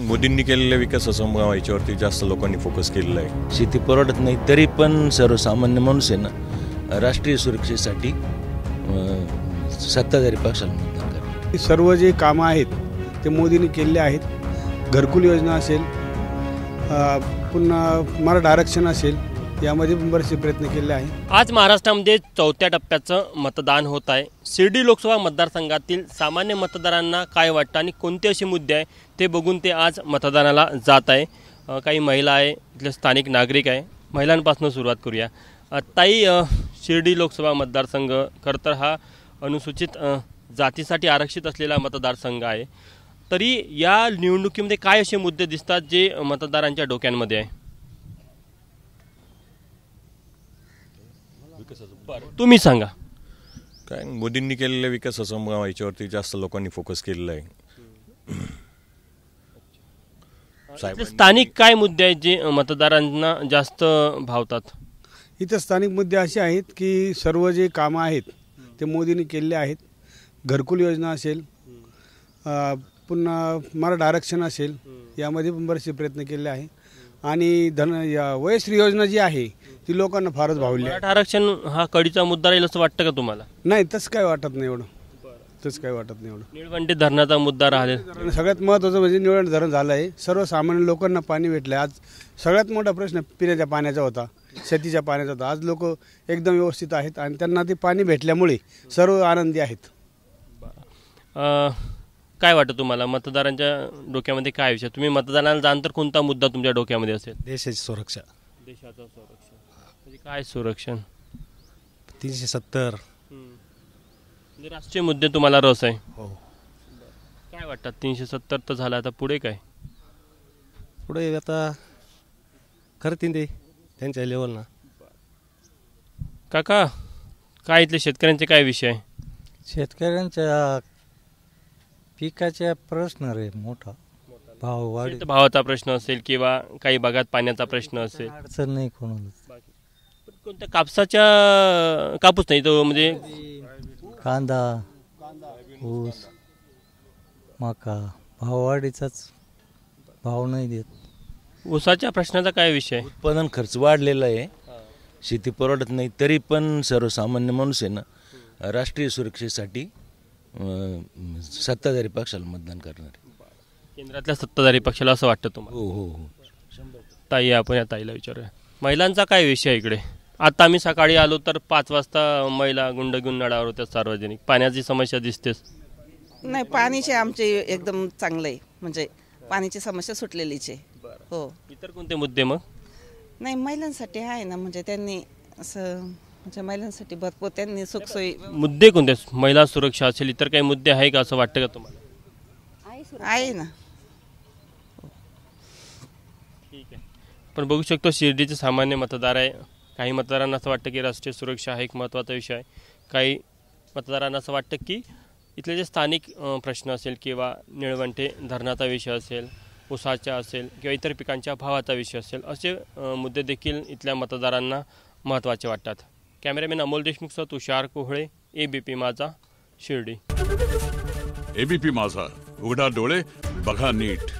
मोदींनी केलेल्या विकासासमोर याच्यावरती जास्त लोकांनी फोकस केलेला आहे। शेती परवडत नाही तरी पण सर्वसामान्य माणूस आहे ना राष्ट्रीय सुरक्षेसाठी सत्ताधारी पक्षाला मतदान करतात। सर्व जे कामं आहेत ते मोदींनी केलेले आहेत। घरकुल योजना असेल, पुन्हा मराठा आरक्षण असेल, यामध्ये पण बरेचसे प्रयत्न केले आहेत। आज महाराष्ट्रामध्ये चौथ्या टप्प्याचं मतदान होत आहे। शिर्डी लोकसभा मतदारसंघातील सामान्य मतदारांना काय वाटतं आणि कोणते असे मुद्दे आहे ते बघून ते आज मतदानाला जात आहे। काही महिला आहे, इथले स्थानिक नागरिक आहे। महिलांपासून सुरुवात करूया। ताई, शिर्डी लोकसभा मतदारसंघ खरं तर हा अनुसूचित जातीसाठी आरक्षित असलेला मतदारसंघ आहे, तरी या निवडणुकीमध्ये काय असे मुद्दे दिसतात जे मतदारांच्या डोक्यांमध्ये आहे? तुम्ही सांगा। काय मोदींनी केलेल्या विकासासमोर याच्यावरती जास्त लोकांनी फोकस केलेला आहे। स्थानिक काय मुद्दे आहेत जे मतदारांना जास्त भावतात? इथं स्थानिक मुद्दे असे आहेत की सर्व जे कामं आहेत ते मोदींनी केलेले आहेत। घरकुल योजना असेल, पुन्हा मराठा आरक्षण असेल, यामध्ये पण बरेचसे प्रयत्न केले आहे। आणि वयश्री योजना जी आहे ती लोकांना फारच भावली आहे। मराठा आरक्षण हा कळीचा मुद्दा राहील असं वाटतं का तुम्हाला? नाही, तसं काय वाटत नाही एवढं, तसं काय वाटत नाही एवढं। निळवंडे धरणाचा मुद्दा राहिला। सगळ्यात महत्त्वाचं म्हणजे निळवंडे धरण झालं आहे, सर्वसामान्य लोकांना पाणी भेटलं आहे। आज सगळ्यात मोठा प्रश्न पिण्याच्या पाण्याचा होता, शेतीच्या पाण्याचा होता। आज लोक एकदम व्यवस्थित आहेत आणि त्यांना ते पाणी भेटल्यामुळे सर्व आनंदी आहेत। काय वाटतं तुम्हाला मतदारांच्या डोक्यामध्ये काय विषय? तुम्ही मतदानाला जाणतर कोणता मुद्दा तुमच्या डोक्यामध्ये असेल? देशाची सुरक्षा। देशाचं संरक्षण म्हणजे काय सुरक्षण? 370 म्हणजे राष्ट्रीय मुद्दे तुम्हाला रस आहे? हो। काय वाटतं 370 तर झाला, आता पुढे काय? पुढे आता करतील ते त्यांच्या लेवलना। काका, काय इथले शेतकऱ्यांचे काय विषय आहे? शेतकऱ्यांच्या पिकाचा प्रश्न रे मोठा, भाव वाढ, भावाचा प्रश्न असेल किंवा काही भागात पाण्याचा प्रश्न असेल, अडचण नाही कोणाला। कोणत्या कापूस नाही तो म्हणजे कांदा, ऊस, मका, भाव वाढीचाच भाव नाही देत। ऊसाच्या प्रश्नाचा काय विषय? उत्पादन खर्च वाढलेला आहे, शेती परवडत नाही तरी पण सर्वसामान्य माणूस आहे ना राष्ट्रीय सुरक्षेसाठी सत्ताधारी पक्षाला मतदान करणार। केंद्रातल्या सत्ताधारी पक्षाला असं वाटतं तुम्हाला? हो हो हो। ताई, आपण या ताईला विचारूया। महिलांचा काय विषय आहे इकडे? आता आम्ही सकाळी आलो तर 5 वाजता महिला गुंड घेऊन नडावर होत्या सार्वजनिक। पाण्याची समस्या दिसतेच? नाही, पाणीचे आमचे एकदम चांगलं आहे, म्हणजे पाण्याची समस्या सुटलेलीच आहे। हो। इतर कोणते मुद्दे मग? नाही, महिलांसाठी आहे ना, म्हणजे त्यांनी असं म्हणजे महिलांसाठी भरपूर त्यांनी सुखसोयी। मुद्दे कोणते? महिला सुरक्षा असेल, इतर काही मुद्दे आहे का असं वाटतं का तुम्हाला? आहे ना। ठीक आहे। पण बघू शकतो शिर्डीचे सामान्य मतदार आहे। काही मतदारांना असं वाटतं की राष्ट्रीय सुरक्षा हा एक महत्त्वाचा विषय आहे। काही मतदारांना असं वाटतं की इथले जे स्थानिक प्रश्न असेल किंवा निळवंडे धरणाचा विषय असेल, ऊसाचा असेल किंवा इतर पिकांच्या भावाचा विषय असेल, असे मुद्दे देखील इथल्या मतदारांना महत्त्वाचे वाटतात। कॅमेरामॅन अमोल देशमुखसह तुषार कोहळे, ABP माझा, शिर्डी। ABP माझा, उघडा डोळे बघा नीट।